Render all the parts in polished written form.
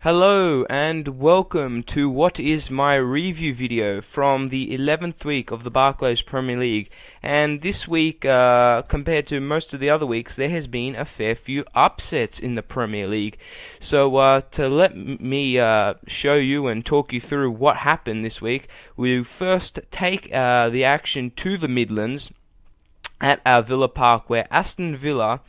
Hello and welcome to what is my review video from the 11th week of the Barclays Premier League. And this week, compared to most of the other weeks, there has been a fair few upsets in the Premier League. So to let me show you and talk you through what happened this week, we'll first take the action to the Midlands at Villa Park, where Aston Villa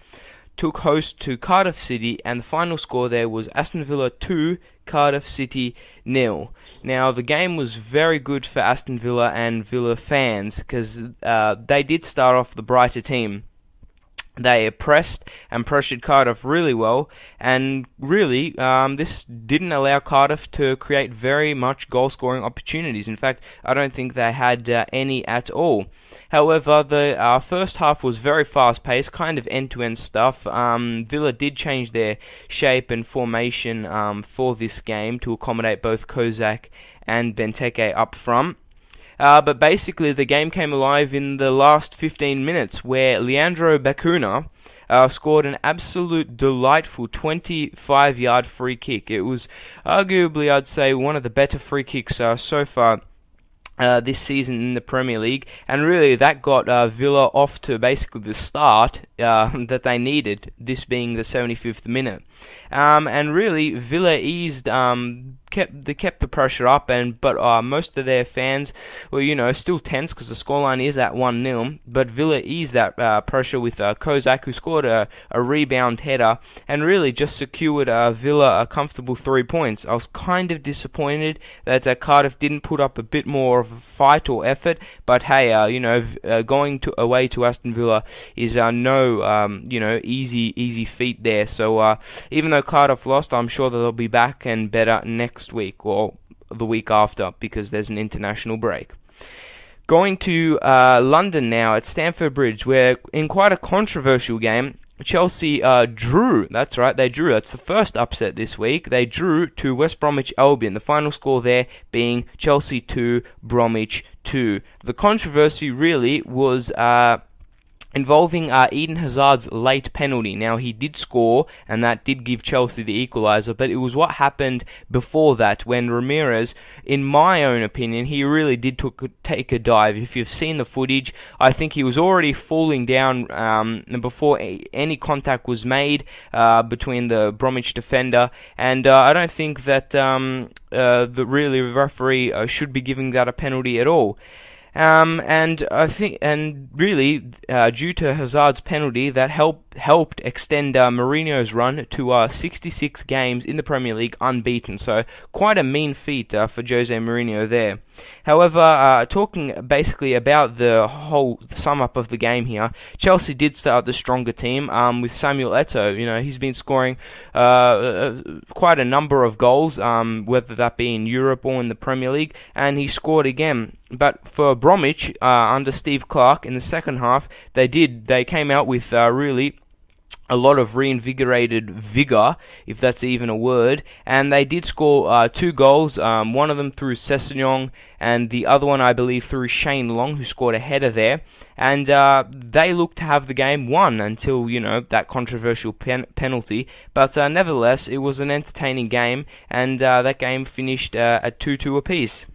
took host to Cardiff City, and the final score there was Aston Villa 2, Cardiff City 0. Now, the game was very good for Aston Villa and Villa fans, because they did start off the brighter team. They pressed and pressured Cardiff really well, and really, this didn't allow Cardiff to create very much goal-scoring opportunities. In fact, I don't think they had any at all. However, the first half was very fast-paced, kind of end-to-end stuff. Villa did change their shape and formation for this game to accommodate both Kozak and Benteke up front. But basically, the game came alive in the last 15 minutes, where Leandro Bacuna scored an absolute delightful 25-yard free kick. It was arguably, I'd say, one of the better free kicks so far this season in the Premier League, and really that got Villa off to basically the start that they needed, this being the 75th minute. And really, Villa eased, kept the pressure up, but most of their fans were, still tense because the scoreline is at 1-0. But Villa eased that pressure with Kozak, who scored a rebound header and really just secured Villa a comfortable 3 points. I was kind of disappointed that Cardiff didn't put up a bit more of a fight or effort, but hey, going away to Aston Villa is no easy feat there. So even though Cardiff lost, I'm sure that they'll be back and better next week or the week after, because there's an international break. Going to London now at Stamford Bridge, where in quite a controversial game, Chelsea drew. That's right, they drew. That's the first upset this week. They drew to West Bromwich Albion. The final score there being Chelsea 2, Bromwich 2. The controversy really was involving Eden Hazard's late penalty. Now, he did score, and that did give Chelsea the equaliser, but it was what happened before that, when Ramirez, in my own opinion, he really did take a dive. If you've seen the footage, I think he was already falling down before any contact was made between the Bromwich defender, and I don't think that the referee should be giving that a penalty at all. And I think, really, due to Hazard's penalty, that helped extend Mourinho's run to 66 games in the Premier League unbeaten. So quite a mean feat for Jose Mourinho there. However, talking basically about the whole sum up of the game here, Chelsea did start the stronger team with Samuel Eto'o. He's been scoring quite a number of goals, whether that be in Europe or in the Premier League, and he scored again. But for Bromwich, under Steve Clarke, in the second half, they came out with really a lot of reinvigorated vigour, if that's even a word, and they did score 2 goals, one of them through Sessegnon, and the other one, I believe, through Shane Long, who scored a header there, and they looked to have the game won until, that controversial penalty, but nevertheless, it was an entertaining game, and that game finished at 2-2 apiece.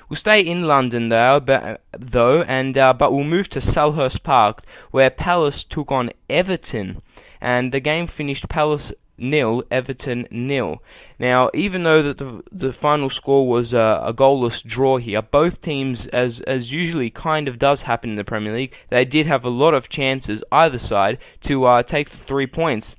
We'll stay in London but we'll move to Selhurst Park, where Palace took on Everton, and the game finished Palace 0, Everton 0. Now, even though that the final score was a goalless draw here, both teams, as usually kind of does happen in the Premier League, they did have a lot of chances either side to take the 3 points.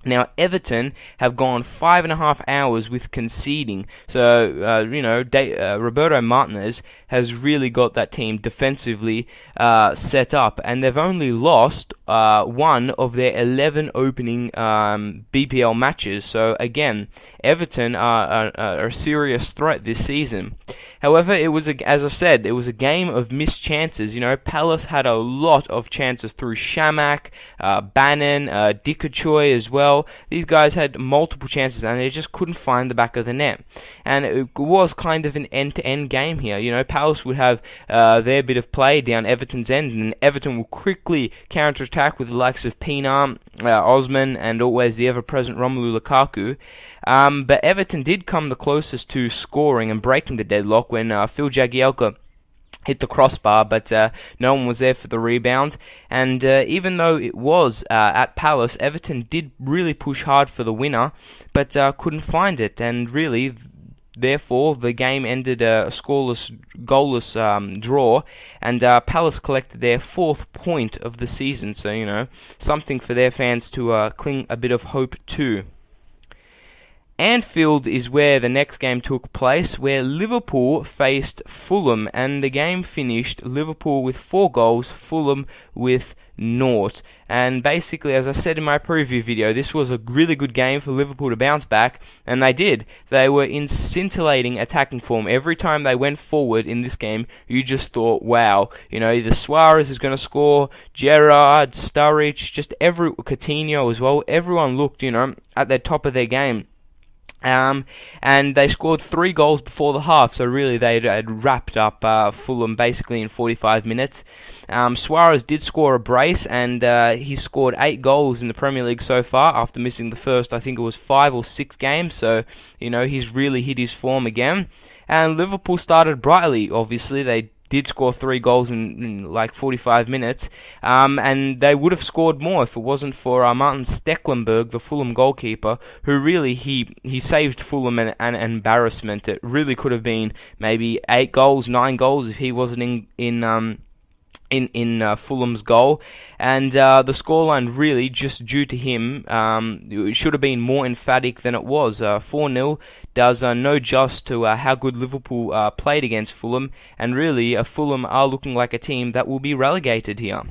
Now, Everton have gone 5.5 hours with conceding. So, Roberto Martinez has really got that team defensively set up. And they've only lost one of their 11 opening BPL matches. So, again, Everton are a serious threat this season. However, as I said, it was a game of missed chances. Palace had a lot of chances through Shamak, Bannon, Dikachoy as well. well. These guys had multiple chances and they just couldn't find the back of the net. And it was kind of an end-to-end game here. You know, Palace would have their bit of play down Everton's end, and Everton will quickly counter-attack with the likes of Pienaar, Osman, and always the ever-present Romelu Lukaku. But Everton did come the closest to scoring and breaking the deadlock when Phil Jagielka hit the crossbar, but no one was there for the rebound. And even though it was at Palace, Everton did really push hard for the winner, but couldn't find it. And really, therefore, the game ended a scoreless, goalless draw, and Palace collected their 4th point of the season. So, you know, something for their fans to cling a bit of hope to. Anfield is where the next game took place, where Liverpool faced Fulham, and the game finished Liverpool with 4 goals, Fulham with 0. And basically, as I said in my preview video, this was a really good game for Liverpool to bounce back, and they did. They were in scintillating attacking form. Every time they went forward in this game, you just thought, wow, you know, either Suarez is going to score, Gerrard, Sturridge, Coutinho as well. Everyone looked, you know, at the top of their game. And they scored 3 goals before the half, so really they had wrapped up Fulham basically in 45 minutes. Suarez did score a brace, and he scored 8 goals in the Premier League so far after missing the first, I think it was 5 or 6 games, so, you know, he's really hit his form again. And Liverpool started brightly, obviously. They did score 3 goals in like 45 minutes, and they would have scored more if it wasn't for Martin Stecklenburg, the Fulham goalkeeper, who really, he saved Fulham an embarrassment. It really could have been maybe 8 goals, 9 goals if he wasn't in Fulham's goal. And the scoreline really, just due to him, it should have been more emphatic than it was. 4-0 does no just to how good Liverpool played against Fulham, and really Fulham are looking like a team that will be relegated here.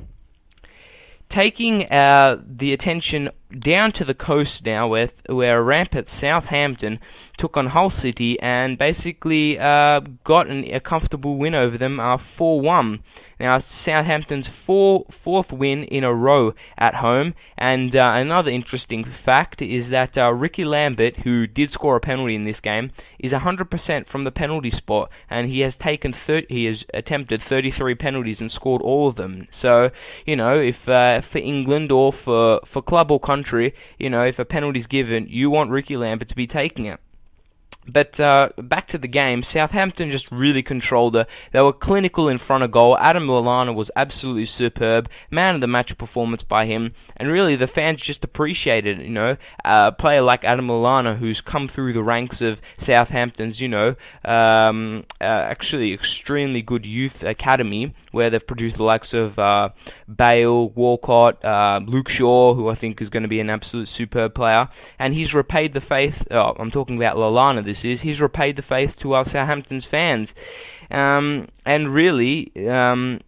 Taking the attention down to the coast now, where rampant Southampton took on Hull City and basically got a comfortable win over them, 4-1. Now, Southampton's fourth win in a row at home, and another interesting fact is that Ricky Lambert, who did score a penalty in this game, is 100% from the penalty spot, and he has attempted 33 penalties and scored all of them. So, you know, if for England or for club or country, you know, if a penalty's given, you want Ricky Lambert to be taking it. But back to the game, Southampton just really controlled it. They were clinical in front of goal. Adam Lallana was absolutely superb. Man of the match performance by him. And really, the fans just appreciated it, you know. A player like Adam Lallana, who's come through the ranks of Southampton's, you know, actually extremely good youth academy, where they've produced the likes of Bale, Walcott, Luke Shaw, who I think is going to be an absolute superb player. And he's repaid the faith, I'm talking about Lallana, he's repaid the faith to our Southampton's fans. And really, the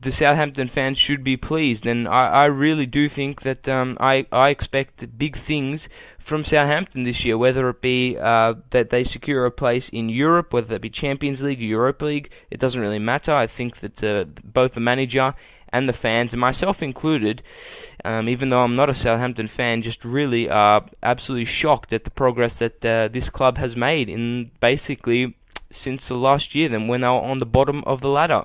Southampton fans should be pleased, and I really do think that I expect big things from Southampton this year, whether it be that they secure a place in Europe, whether it be Champions League or Europa League. It doesn't really matter. I think that both the manager and the fans, and myself included, even though I'm not a Southampton fan, just really are absolutely shocked at the progress that this club has made in basically since the last year, then when they were on the bottom of the ladder.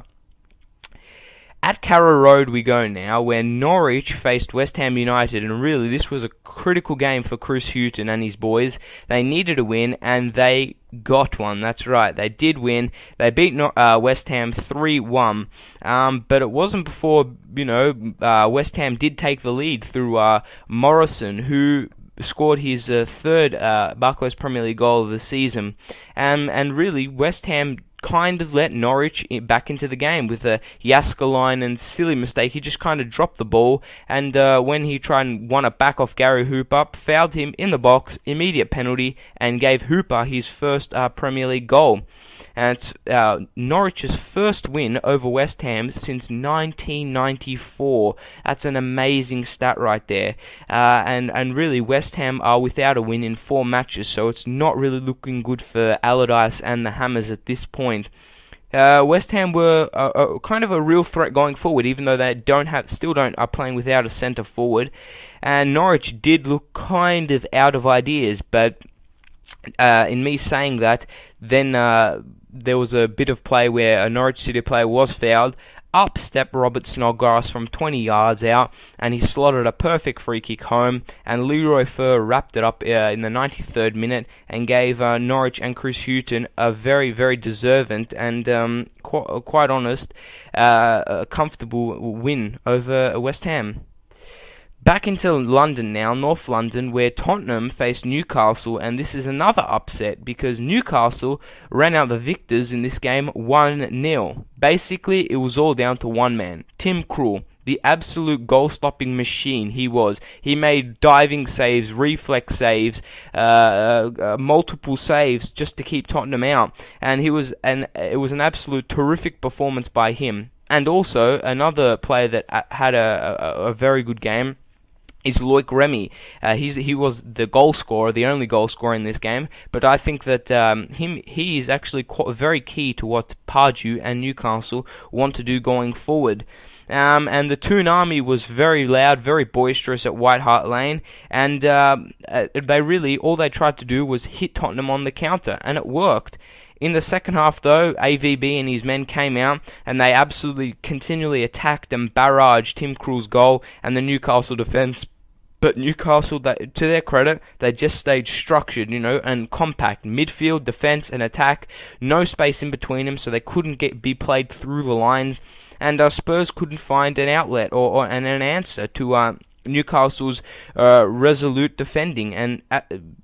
At Carrow Road we go now, where Norwich faced West Ham United, and really this was a critical game for Chris Hughton and his boys. They needed a win, and they got one. That's right, they did win. They beat West Ham 3-1, but it wasn't before, you know, West Ham did take the lead through Morrison, who scored his third Barclays Premier League goal of the season, and really West Ham kind of let Norwich back into the game with a Jaskalainen silly mistake. He just kind of dropped the ball, and when he tried and won it back off Gary Hooper, fouled him in the box, immediate penalty, and gave Hooper his first Premier League goal. And it's Norwich's first win over West Ham since 1994. That's an amazing stat right there. And really, West Ham are without a win in 4 matches, so it's not really looking good for Allardyce and the Hammers at this point. West Ham were kind of a real threat going forward, even though they are playing without a centre forward. And Norwich did look kind of out of ideas, but in me saying that, then there was a bit of play where a Norwich City player was fouled. Up stepped Robert Snodgrass from 20 yards out, and he slotted a perfect free kick home, and Leroy Fer wrapped it up in the 93rd minute and gave Norwich and Chris Hughton a very, very deserving and, quite honest, a comfortable win over West Ham. Back into London now, North London, where Tottenham faced Newcastle, and this is another upset because Newcastle ran out the victors in this game 1-0. Basically, it was all down to one man, Tim Krul, the absolute goal-stopping machine he was. He made diving saves, reflex saves, multiple saves just to keep Tottenham out, and it was an absolute terrific performance by him. And also, another player that had a very good game is Loic Remy. He was the goal scorer, the only goal scorer in this game, but I think that he is actually very key to what Pardew and Newcastle want to do going forward. And the Toon Army was very loud, very boisterous at White Hart Lane, and all they tried to do was hit Tottenham on the counter, and it worked. In the second half, though, AVB and his men came out, and they absolutely continually attacked and barraged Tim Krul's goal and the Newcastle defence. But Newcastle, to their credit, they just stayed structured, and compact. Midfield, defence, and attack. No space in between them, so they couldn't be played through the lines. And Spurs couldn't find an outlet or an answer to Newcastle's resolute defending. And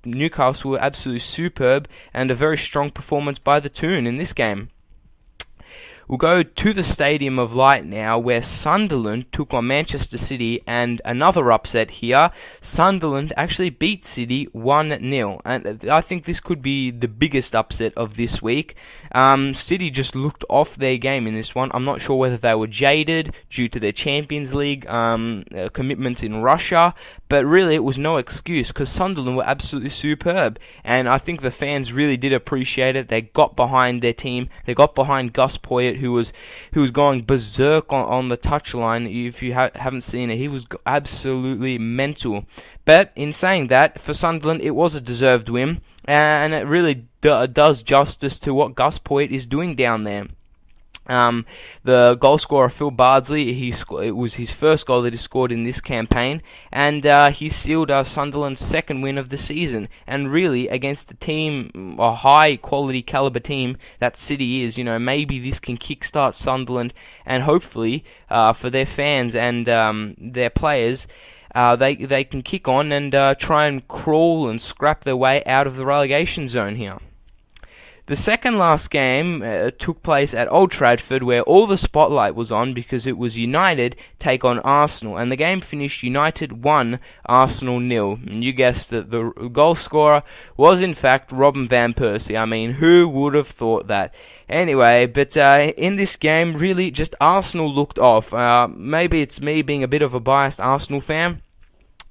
Newcastle were absolutely superb, and a very strong performance by the Toon in this game. We'll go to the Stadium of Light now, where Sunderland took on Manchester City, and another upset here. Sunderland actually beat City 1-0, and I think this could be the biggest upset of this week. City just looked off their game in this one. I'm not sure whether they were jaded due to their Champions League commitments in Russia, but really it was no excuse because Sunderland were absolutely superb, and I think the fans really did appreciate it. They got behind their team. They got behind Gus Poyet, who was going berserk on the touchline. If you haven't seen it, he was absolutely mental. But in saying that, for Sunderland, it was a deserved win, and it really does justice to what Gus Poyet is doing down there. The goal scorer Phil Bardsley, it was his first goal that he scored in this campaign, and he sealed Sunderland's second win of the season. And really, against the team, a high quality caliber team that City is, maybe this can kickstart Sunderland, and hopefully for their fans and their players, they can kick on and try and crawl and scrap their way out of the relegation zone here. The second last game took place at Old Trafford, where all the spotlight was on because it was United take on Arsenal, and the game finished United 1, Arsenal 0. And you guessed it, the goal scorer was in fact Robin van Persie. I mean, who would have thought that? Anyway, but in this game, really just Arsenal looked off. Maybe it's me being a bit of a biased Arsenal fan,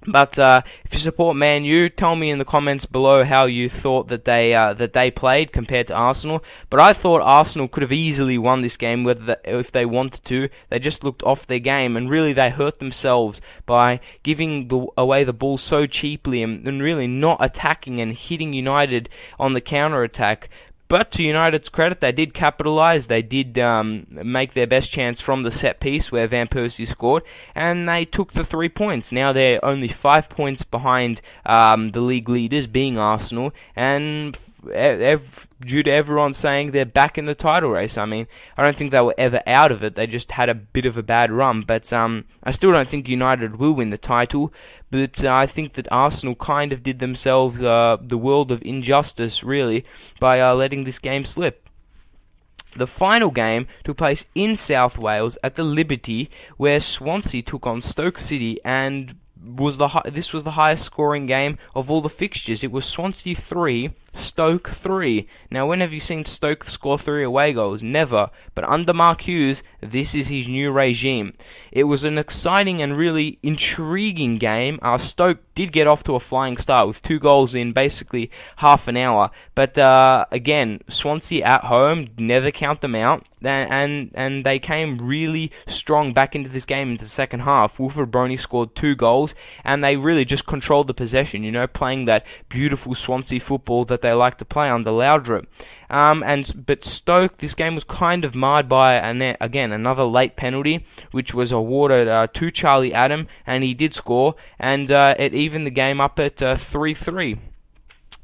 but if you support Man U, tell me in the comments below how you thought that they played compared to Arsenal. But I thought Arsenal could have easily won this game if they wanted to. They just looked off their game, and really they hurt themselves by giving away the ball so cheaply and really not attacking and hitting United on the counter-attack. But to United's credit, they did capitalise. They did make their best chance from the set piece where Van Persie scored, and they took the 3 points. Now they're only 5 points behind the league leaders, being Arsenal, and due to everyone saying they're back in the title race. I mean, I don't think they were ever out of it. They just had a bit of a bad run. But I still don't think United will win the title. But I think that Arsenal kind of did themselves the world of injustice, really, by letting this game slip. The final game took place in South Wales at the Liberty, where Swansea took on Stoke City, and this was the highest scoring game of all the fixtures. It was Swansea 3, Stoke 3. Now, when have you seen Stoke score 3 away goals? Never. But under Mark Hughes, this is his new regime. It was an exciting and really intriguing game. Stoke did get off to a flying start with 2 goals in basically half an hour. But again, Swansea at home, never count them out, and they came really strong back into this game into the second half. Wilfred Broney scored 2 goals, and they really just controlled the possession, playing that beautiful Swansea football that they like to play under Laudrup. But Stoke, this game was kind of marred by, again, another late penalty, which was awarded to Charlie Adam, and he did score, and it evened the game up at 3-3.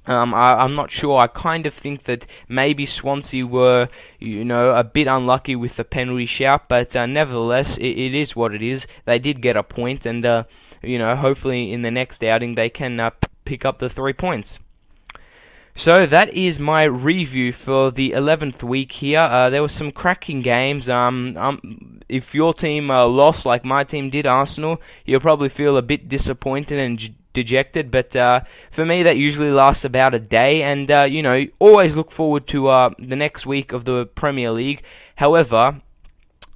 I'm not sure. I kind of think that maybe Swansea were, a bit unlucky with the penalty shout, but nevertheless, it is what it is. They did get a point, and hopefully in the next outing they can pick up the 3 points. So that is my review for the 11th week here. There were some cracking games. If your team lost like my team did, Arsenal, you'll probably feel a bit disappointed and dejected, but for me that usually lasts about a day, and always look forward to the next week of the Premier League. However,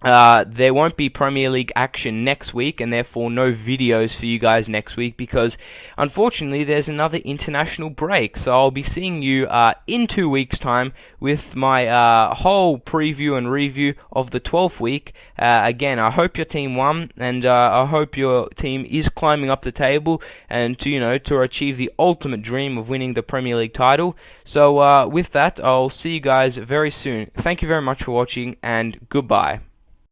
there won't be Premier League action next week, and therefore no videos for you guys next week, because unfortunately there's another international break. So I'll be seeing you in 2 weeks' time with my whole preview and review of the 12th week. Again, I hope your team won, and I hope your team is climbing up the table and to achieve the ultimate dream of winning the Premier League title. So with that, I'll see you guys very soon. Thank you very much for watching, and goodbye.